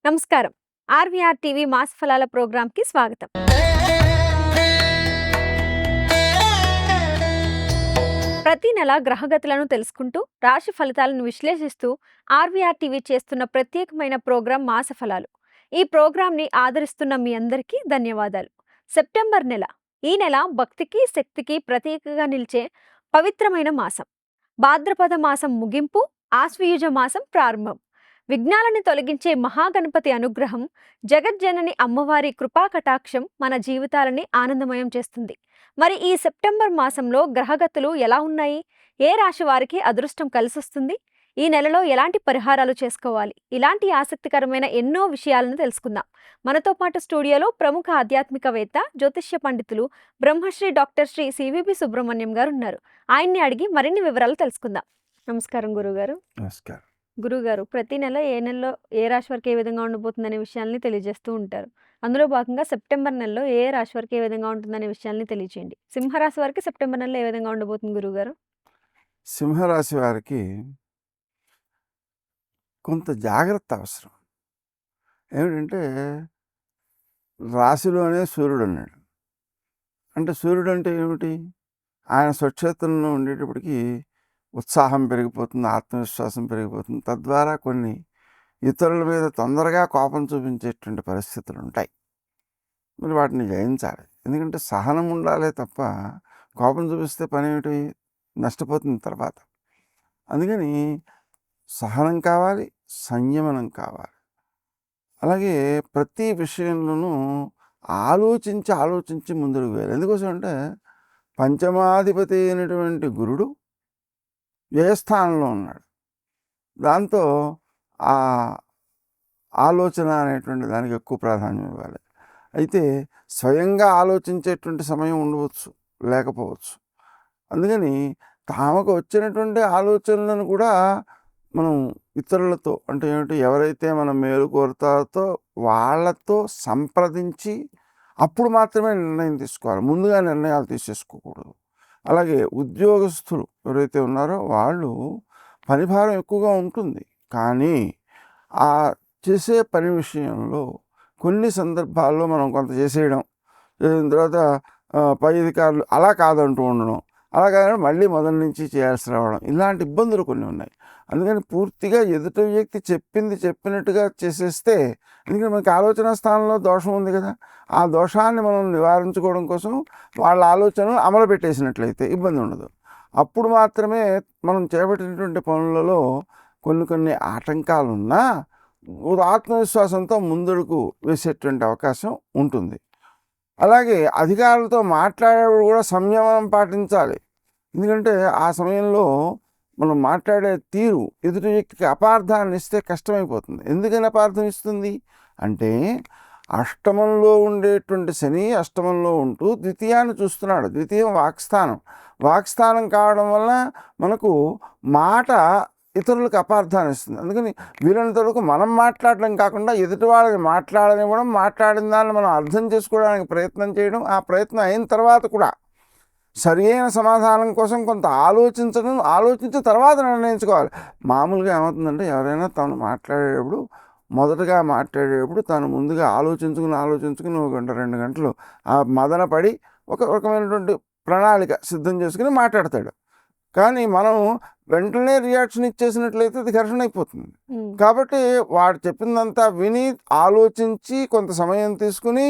నమస్కారం. RVR TV mass ఫలాల ప్రోగ్రాంకి స్వాగతం. ప్రతి నెల గ్రహగతులను తెలుసుకుంటూ రాశి ఫలితాలను విశ్లేషిస్తూ ఆర్వీఆర్ టీవీ చేస్తున్న ప్రత్యేకమైన ప్రోగ్రాం మాస ఫలాలు. ఈ ప్రోగ్రాంని ఆదరిస్తున్న మీ అందరికీ ధన్యవాదాలు. సెప్టెంబర్ నెల. ఈ నెల భక్తికి శక్తికి ప్రతీకగా నిలిచే పవిత్రమైన మాసం. భాద్రపద మాసం ముగింపు, ఆశ్వయుజ మాసం ప్రారంభం. విఘ్నాలను తొలగించే మహాగణపతి అనుగ్రహం, జగజ్జనని అమ్మవారి కృపా కటాక్షం మన జీవితాలని ఆనందమయం చేస్తుంది. మరి ఈ సెప్టెంబర్ మాసంలో గ్రహగతులు ఎలా ఉన్నాయి? ఏ రాశి వారికి అదృష్టం కలిసొస్తుంది? ఈ నెలలో ఎలాంటి పరిహారాలు చేసుకోవాలి? ఇలాంటి ఆసక్తికరమైన ఎన్నో విషయాలను తెలుసుకుందాం. మనతో పాటు స్టూడియోలో ప్రముఖ ఆధ్యాత్మికవేత్త, జ్యోతిష్య పండితులు బ్రహ్మశ్రీ డాక్టర్ శ్రీ సివిబి సుబ్రహ్మణ్యం గారు ఉన్నారు. ఆయన్ని అడిగి మరిన్ని వివరాలు తెలుసుకుందాం. నమస్కారం గురుగారు. నమస్కారం. గురుగారు, ప్రతి నెల ఏ నెలలో ఏ రాశి వారికి ఏ విధంగా ఉండబోతుందనే విషయాల్ని తెలియజేస్తూ ఉంటారు. అందులో భాగంగా సెప్టెంబర్ నెలలో ఏ రాశి వారికి ఏ విధంగా ఉంటుందనే విషయాల్ని తెలియచేయండి. సింహరాశి వారికి సెప్టెంబర్ నెలలో ఏ విధంగా ఉండబోతుంది గురుగారు? సింహరాశి వారికి కొంత జాగ్రత్త అవసరం. ఏమిటంటే రాశిలోనే సూర్యుడు ఉన్నాడు. అంటే సూర్యుడు అంటే ఏమిటి? ఆయన స్వక్షేత్రంలో ఉండేటప్పటికీ ఉత్సాహం పెరిగిపోతుంది, ఆత్మవిశ్వాసం పెరిగిపోతుంది. తద్వారా కొన్ని ఇతరుల మీద తొందరగా కోపం చూపించేటువంటి పరిస్థితులు ఉంటాయి. మరి వాటిని జయించాలి. ఎందుకంటే సహనం ఉండాలే తప్ప కోపం చూపిస్తే పని ఏమిటి? నష్టపోతుంది తర్వాత. అందుకని సహనం కావాలి, సంయమనం కావాలి. అలాగే ప్రతి విషయంలోనూ ఆలోచించి ముందుకు వెళ్ళాలి. ఎందుకోసం అంటే పంచమాధిపతి అయినటువంటి గురుడు వ్యయస్థానంలో ఉన్నాడు. దాంతో ఆ ఆలోచన అనేటువంటి దానికి ఎక్కువ ప్రాధాన్యం ఇవ్వాలి. అయితే స్వయంగా ఆలోచించేటువంటి సమయం ఉండవచ్చు, లేకపోవచ్చు. అందుకని తామకు వచ్చినటువంటి ఆలోచనలను కూడా మనం ఇతరులతో, అంటే ఏమిటి, ఎవరైతే మనం మేలు కోరుతారో వాళ్ళతో సంప్రదించి అప్పుడు మాత్రమే నిర్ణయం తీసుకోవాలి. ముందుగా నిర్ణయాలు తీసేసుకోకూడదు. అలాగే ఉద్యోగస్తులు ఎవరైతే ఉన్నారో వాళ్ళు పనిభారం ఎక్కువగా ఉంటుంది. కానీ ఆ చేసే పని విషయంలో కొన్ని సందర్భాల్లో మనం కొంత చేసేయడం, చేసిన తర్వాత పై అధికారులు అలా కాదంటూ ఉండడం, అలా కాదని మళ్ళీ మొదటి నుంచి చేయాల్సి రావడం, ఇలాంటి ఇబ్బందులు కొన్ని ఉన్నాయి. అందుకని పూర్తిగా ఎదుటి వ్యక్తి చెప్పింది చెప్పినట్టుగా చేసేస్తే, ఎందుకంటే మనకి ఆలోచన స్థానంలో దోషం ఉంది కదా, ఆ దోషాన్ని మనం నివారించుకోవడం కోసం వాళ్ళ ఆలోచనలు అమలు పెట్టేసినట్లయితే ఇబ్బంది ఉండదు. అప్పుడు మాత్రమే మనం చేపట్టినటువంటి పనులలో కొన్ని ఆటంకాలున్నా ఆత్మవిశ్వాసంతో ముందుకు వేసేటువంటి అవకాశం ఉంటుంది. అలాగే అధికారులతో మాట్లాడేప్పుడు కూడా సంయమనం పాటించాలి. ఎందుకంటే ఆ సమయంలో మనం మాట్లాడే తీరు ఎదుటి వ్యక్తికి అపార్థాన్ని ఇస్తే కష్టమైపోతుంది. ఎందుకని అపార్థం ఇస్తుంది అంటే అష్టమంలో ఉండేటువంటి శని అష్టమంలో ఉంటూ ద్వితీయాన్ని చూస్తున్నాడు. ద్వితీయం వాక్స్థానం కావడం వల్ల మనకు మాట ఇతరులకు అపార్థాన్ని ఇస్తుంది. అందుకని వీలైనంత వరకు మనం మాట్లాడడం కాకుండా ఎదుటి వాళ్ళని మాట్లాడనివ్వడం, మాట్లాడిన దాన్ని మనం అర్థం చేసుకోవడానికి ప్రయత్నం చేయడం, ఆ ప్రయత్నం అయిన తర్వాత కూడా సరియైన సమాధానం కోసం కొంత ఆలోచించిన తర్వాత నిర్ణయించుకోవాలి. మామూలుగా ఏమవుతుందంటే ఎవరైనా తను మొదటగా మాట్లాడేటప్పుడు తను ముందుగా ఆలోచించుకుని 1 గంట 2 గంటలు ఆ మదన పడి ఒక రకమైనటువంటి ప్రణాళిక సిద్ధం చేసుకుని మాట్లాడతాడు. కానీ మనం వెంటనే రియాక్షన్ ఇచ్చేసినట్లయితే అది ఘర్షణ అయిపోతుంది. కాబట్టి వాడు చెప్పిందంతా విని ఆలోచించి కొంత సమయం తీసుకుని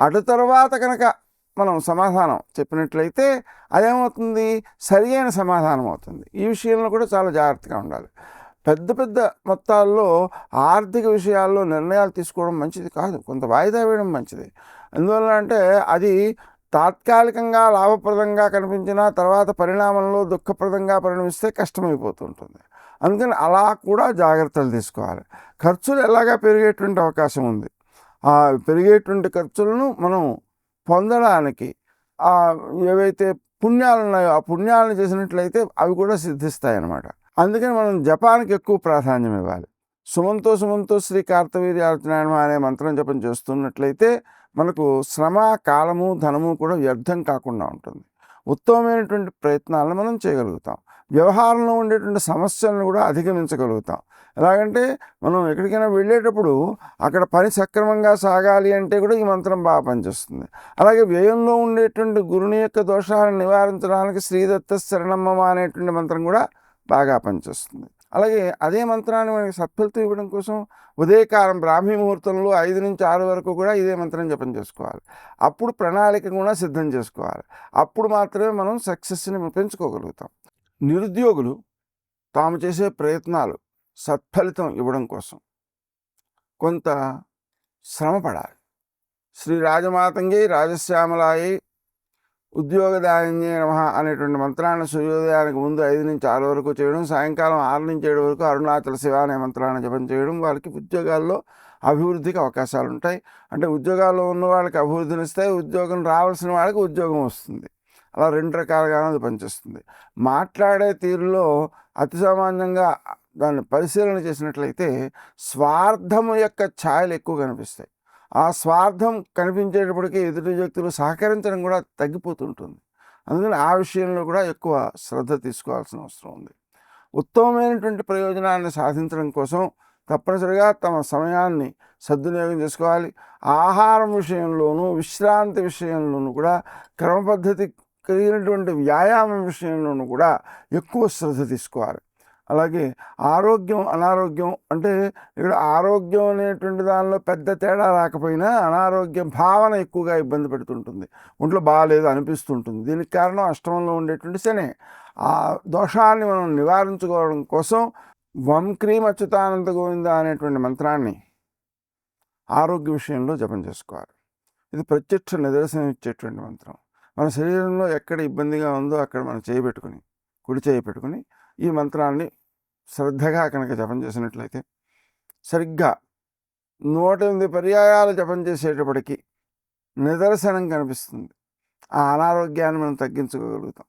అటు తర్వాత కనుక మనం సమాధానం చెప్పినట్లయితే అదేమవుతుంది? సరి అయిన సమాధానం అవుతుంది. ఈ విషయంలో కూడా చాలా జాగ్రత్తగా ఉండాలి. పెద్ద మొత్తాల్లో ఆర్థిక విషయాల్లో నిర్ణయాలు తీసుకోవడం మంచిది కాదు, కొంత వాయిదా వేయడం మంచిది. ఎందువల్ల అంటే అది తాత్కాలికంగా లాభప్రదంగా కనిపించిన తర్వాత పరిణామంలో దుఃఖప్రదంగా పరిణమిస్తే కష్టమైపోతుంటుంది. అందుకని అలా కూడా జాగ్రత్తలు తీసుకోవాలి. ఖర్చులు ఎలాగా పెరిగేటువంటి అవకాశం ఉంది. ఆ పెరిగేటువంటి ఖర్చులను మనం పొందడానికి ఏవైతే పుణ్యాలు ఉన్నాయో ఆ పుణ్యాలను చేసినట్లయితే అవి కూడా సిద్ధిస్తాయి అన్నమాట. అందుకని మనం జపానికి ఎక్కువ ప్రాధాన్యం ఇవ్వాలి. సుమంతో శ్రీ కార్తవీర్యార్జునాయనమః అనే మంత్రం జపం చేస్తున్నట్లయితే మనకు శ్రమ, కాలము, ధనము కూడా వ్యర్థం కాకుండా ఉంటుంది. ఉత్తమమైనటువంటి ప్రయత్నాలను మనం చేయగలుగుతాం. వ్యవహారంలో ఉండేటువంటి సమస్యలను కూడా అధిగమించగలుగుతాం. ఎలాగంటే మనం ఎక్కడికైనా వెళ్ళేటప్పుడు అక్కడ పని సక్రమంగా సాగాలి అంటే కూడా ఈ మంత్రం బాగా పనిచేస్తుంది. అలాగే వ్యయంలో ఉండేటువంటి గురుని యొక్క దోషాలను నివారించడానికి శ్రీదత్త శరణమ్మ అనేటువంటి మంత్రం కూడా బాగా పనిచేస్తుంది. అలాగే అదే మంత్రాన్ని మనకి సత్ఫలితం ఇవ్వడం కోసం ఉదయకాలం బ్రాహ్మీ ముహూర్తంలో 5 నుంచి 6 వరకు కూడా ఇదే మంత్రం జపం చేసుకోవాలి. అప్పుడు ప్రణాళిక కూడా సిద్ధం చేసుకోవాలి. అప్పుడు మాత్రమే మనం సక్సెస్ని పెంచుకోగలుగుతాం. నిరుద్యోగులు తాము చేసే ప్రయత్నాలు సత్ఫలితం ఇవ్వడం కోసం కొంత శ్రమ పడాలి. శ్రీ రాజమాతంగి రాజశ్యామలాయి ఉద్యోగదాయిన్యే నమః అనేటువంటి మంత్రాన్ని సూర్యోదయానికి ముందు 5 నుంచి 6 వరకు చేయడం, సాయంకాలం 6 నుంచి 7 వరకు అరుణాచల శివ అనే మంత్రాన్ని జపం చేయడం వారికి ఉద్యోగాల్లో అభివృద్ధికి అవకాశాలు ఉంటాయి. అంటే ఉద్యోగాల్లో ఉన్న వాళ్ళకి అభివృద్ధినిస్తాయి, ఉద్యోగం రావాల్సిన వాళ్ళకి ఉద్యోగం వస్తుంది. అలా 2 రకాలుగానే అది పనిచేస్తుంది. మాట్లాడే తీరులో అతి సామాన్యంగా దాన్ని పరిశీలన చేసినట్లయితే స్వార్థము యొక్క ఛాయలు ఎక్కువ కనిపిస్తాయి. ఆ స్వార్థం కనిపించేటప్పటికీ ఎదుటి వ్యక్తులు సహకరించడం కూడా తగ్గిపోతుంటుంది. అందుకని ఆ విషయంలో కూడా ఎక్కువ శ్రద్ధ తీసుకోవాల్సిన అవసరం ఉంది. ఉత్తమమైనటువంటి ప్రయోజనాన్ని సాధించడం కోసం తప్పనిసరిగా తమ సమయాన్ని సద్వినియోగం చేసుకోవాలి. ఆహారం విషయంలోనూ విశ్రాంతి విషయంలోనూ కూడా క్రమపద్ధతి కలిగినటువంటి వ్యాయామం విషయంలోనూ కూడా ఎక్కువ శ్రద్ధ తీసుకోవాలి. అలాగే ఆరోగ్యం అనారోగ్యం అంటే ఇక్కడ ఆరోగ్యం అనేటువంటి దానిలో పెద్ద తేడా రాకపోయినా అనారోగ్య భావన ఎక్కువగా ఇబ్బంది పెడుతుంటుంది, ఒంట్లో బాగాలేదు అనిపిస్తుంటుంది. దీనికి కారణం అష్టమంలో ఉండేటువంటి శని. ఆ దోషాన్ని మనం నివారించుకోవడం కోసం వం క్రీం అచ్యుతానంద గోవింద అనేటువంటి మంత్రాన్ని ఆరోగ్య విషయంలో జపం చేసుకోవాలి. ఇది ప్రత్యక్ష నిదర్శనం ఇచ్చేటువంటి మంత్రం. మన శరీరంలో ఎక్కడ ఇబ్బందిగా ఉందో అక్కడ మనం చేయబెట్టుకుని కుడి చేయి పెట్టుకుని ఈ మంత్రాన్ని శ్రద్ధగా కనుక జపం చేసినట్లయితే సరిగ్గా 108 పర్యాయాలు జపం చేసేటప్పటికీ నిదర్శనం కనిపిస్తుంది. ఆ అనారోగ్యాన్ని మనం తగ్గించుకోగలుగుతాం,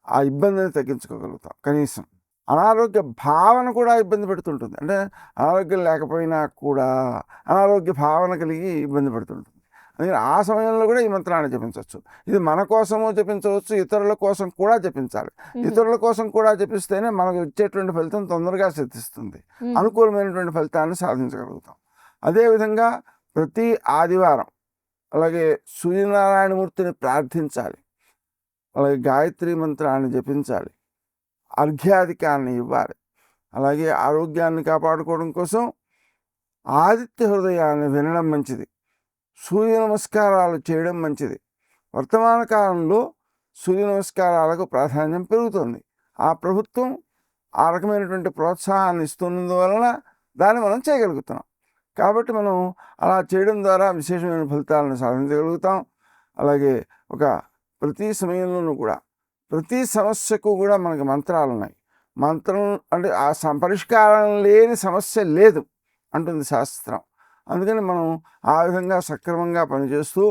ఆ ఇబ్బందిని తగ్గించుకోగలుగుతాం. కనీసం అనారోగ్య భావన కూడా ఇబ్బంది పెడుతుంటుంది. అంటే అనారోగ్యం లేకపోయినా కూడా అనారోగ్య భావన కలిగి ఇబ్బంది పెడుతుంటుంది. అందుకని ఆ సమయంలో కూడా ఈ మంత్రాన్ని జపించవచ్చు. ఇది మన కోసము జపించవచ్చు, ఇతరుల కోసం కూడా జపించాలి. ఇతరుల కోసం కూడా జపిస్తేనే మనకు వచ్చేటువంటి ఫలితం తొందరగా సిద్ధిస్తుంది, అనుకూలమైనటువంటి ఫలితాన్ని సాధించగలుగుతాం. అదేవిధంగా ప్రతి ఆదివారం అలాగే సూర్యనారాయణమూర్తిని ప్రార్థించాలి, అలాగే గాయత్రి మంత్రాన్ని జపించాలి, అర్ఘ్యాధికాన్ని ఇవ్వాలి. అలాగే ఆరోగ్యాన్ని కాపాడుకోవడం కోసం ఆదిత్య హృదయాన్ని వినడం మంచిది, సూర్య నమస్కారాలు చేయడం మంచిది. వర్తమాన కాలంలో సూర్య నమస్కారాలకు ప్రాధాన్యం పెరుగుతుంది. ఆ ప్రభుత్వం ఆ రకమైనటువంటి ప్రోత్సాహాన్ని ఇస్తున్నందువలన దాన్ని మనం చేయగలుగుతున్నాం. కాబట్టి మనం అలా చేయడం ద్వారా విశేషమైన ఫలితాలను సాధించగలుగుతాం. అలాగే ప్రతి సమయంలోనూ కూడా ప్రతి సమస్యకు కూడా మనకి మంత్రాలు ఉన్నాయి. మంత్రం అంటే ఆ పరిష్కారం లేని సమస్య లేదు అంటుంది శాస్త్రం. అందుకని మనం ఆ విధంగా సక్రమంగా పనిచేస్తూ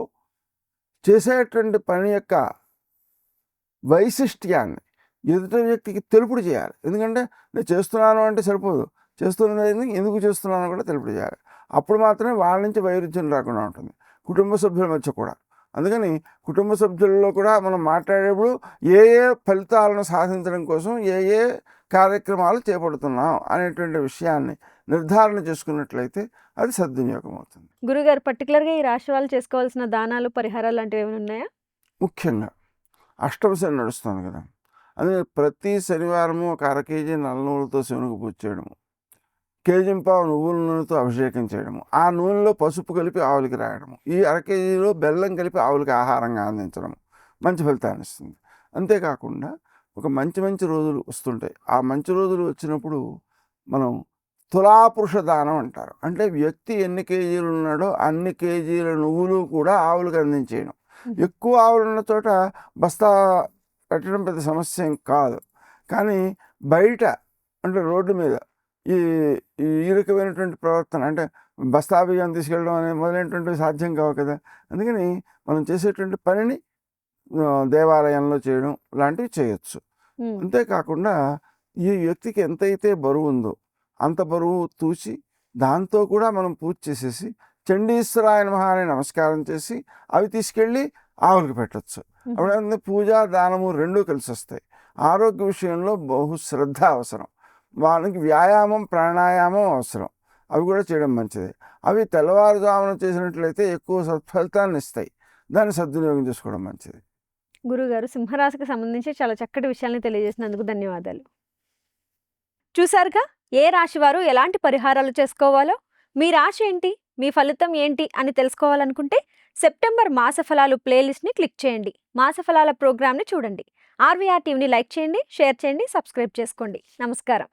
చేసేటువంటి పని యొక్క వైశిష్ట్యాన్ని ఎదుటి వ్యక్తికి తెలుపుడు చేయాలి. ఎందుకంటే నేను చేస్తున్నాను అంటే సరిపోదు, చేస్తున్నది ఎందుకు చేస్తున్నానో కూడా తెలుపుడు చేయాలి. అప్పుడు మాత్రమే వాళ్ళ నుంచి వైరుధ్యం రాకుండా ఉంటుంది, కుటుంబ సభ్యుల మధ్య కూడా. అందుకని కుటుంబ సభ్యుల్లో కూడా మనం మాట్లాడేప్పుడు ఏ ఫలితాలను సాధించడం కోసం ఏ కార్యక్రమాలు చేపడుతున్నాం అనేటువంటి విషయాన్ని నిర్ధారణ చేసుకున్నట్లయితే అది సద్వినియోగం అవుతుంది. గురుగారు, పర్టికులర్గా ఈ రాశి వాళ్ళు చేసుకోవాల్సిన దానాలు పరిహారాలు లాంటివి ఏమైనా ఉన్నాయా? ముఖ్యంగా అష్టమ శని నడుస్తుంది కదా, అందుకే ప్రతి శనివారము ఒక 1/2 కేజీ నల్ల నువ్వులతో శివునికి పూజ చేయడము, కేజీంపావు నువ్వుల నూనెతో అభిషేకం చేయడము, ఆ నూనెలో పసుపు కలిపి ఆవులకి రాయడము, ఈ 1/2 కేజీలో బెల్లం కలిపి ఆవులకి ఆహారంగా అందించడం మంచి ఫలితాన్ని ఇస్తుంది. అంతేకాకుండా ఒక మంచి రోజులు వస్తుంటాయి. ఆ మంచి రోజులు వచ్చినప్పుడు మనం తులాపురుష దానం అంటారు. అంటే వ్యక్తి ఎన్ని కేజీలు ఉన్నాడో అన్ని కేజీల నువ్వులు కూడా ఆవులకు అందించేయడం. ఎక్కువ ఆవులు ఉన్న చోట బస్తా పెట్టడం పెద్ద సమస్య ఏం కాదు. కానీ బయట అంటే రోడ్డు మీద ఈ రకమైనటువంటి ప్రవర్తన అంటే బస్తా బియ్యం తీసుకెళ్ళడం అనే మొదలైనటువంటివి సాధ్యం కావు కదా. అందుకని మనం చేసేటువంటి పనిని దేవాలయంలో చేయడం లాంటివి చేయొచ్చు. అంతేకాకుండా ఈ వ్యక్తికి ఎంతైతే బరువు ఉందో అంత బరువు తూచి దాంతో కూడా మనం పూజ చేసేసి చండీశ్వరాయ నమః అని నమస్కారం చేసి అవి తీసుకెళ్ళి ఆవులకు పెట్టచ్చు. అప్పుడు పూజ దానము రెండూ కలిసి వస్తాయి. ఆరోగ్య విషయంలో బహు శ్రద్ధ అవసరం. వాళ్ళకి వ్యాయామం, ప్రాణాయామం అవసరం. అవి కూడా చేయడం మంచిది. అవి తెల్లవారుజామున చేసినట్లయితే ఎక్కువ సత్ఫలితాన్ని ఇస్తాయి. దాన్ని సద్వినియోగం చేసుకోవడం మంచిది. గురుగారు సింహరాశికి సంబంధించి చాలా చక్కటి విషయాల్ని తెలియజేసినందుకు ధన్యవాదాలు. చూసారుగా ఏ రాశి వారు ఎలాంటి పరిహారాలు చేసుకోవాలో. మీ రాశి ఏంటి, మీ ఫలితం ఏంటి అని తెలుసుకోవాలనుకుంటే సెప్టెంబర్ మాస ఫలాలు ప్లేలిస్ట్ని క్లిక్ చేయండి. మాస ఫలాల ప్రోగ్రామ్ని చూడండి. ఆర్వీఆర్ టీవీని లైక్ చేయండి, షేర్ చేయండి, సబ్స్క్రైబ్ చేసుకోండి. నమస్కారం.